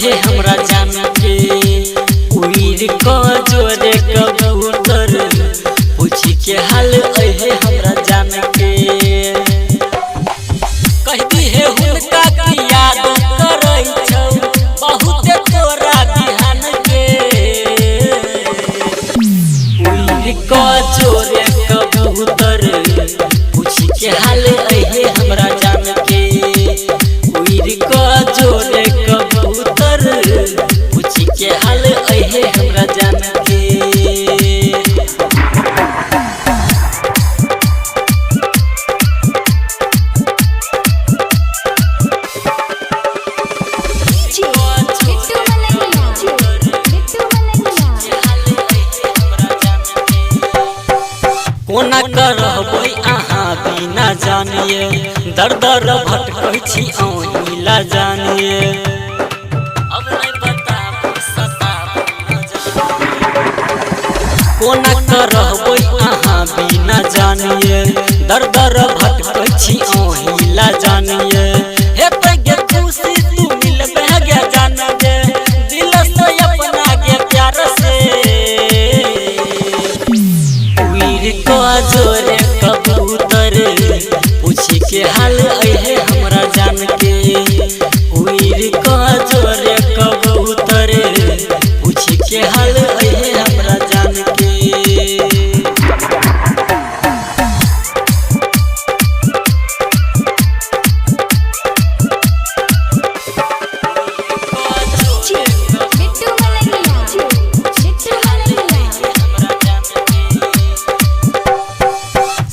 अहे हमरा जान के उड़ को जोरे कबूतर पूछी के हाल अहे हमरा जान के कहती है हुनका की याद करै छौ बहुत तोरा बिहान के उड़ को जोरे कबूतर पूछी के हाल अहे हमरा जान के उड़ को जोरे कबूतर पूछी के हाल अहे हमरा जान के कोना करबै अहाँ बिना जानिए दर दर भटकै छी अहिला जानिए अब नहीं बताबू सताबू न जानिए कोना करबै अहाँ बिना जानिए दर दर भटकै छी अहिला जानिए हेतै गे खुशी तू मिलबे गे जान गे दिल से अपना गे प्यार से को जोरे कबूतर पूछी के हाल अहे हमरा जान के उड़ को जोरे कबूतर पूछी के हाल अहे हमरा जान के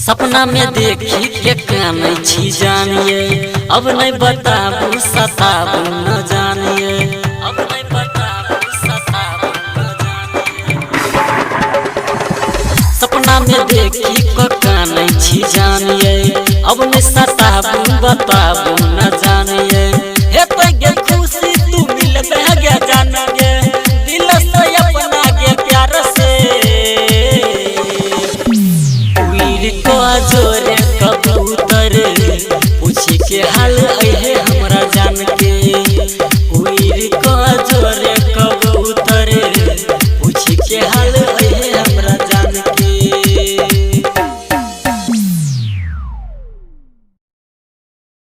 सपना में देखी के कानै छी जानिए अब नहीं बताबू सताबू न जानिए अब नहीं बताबू सताबू न जानिए सपना में देखी के कानै छी जानिए अब नहीं सताबू बताबू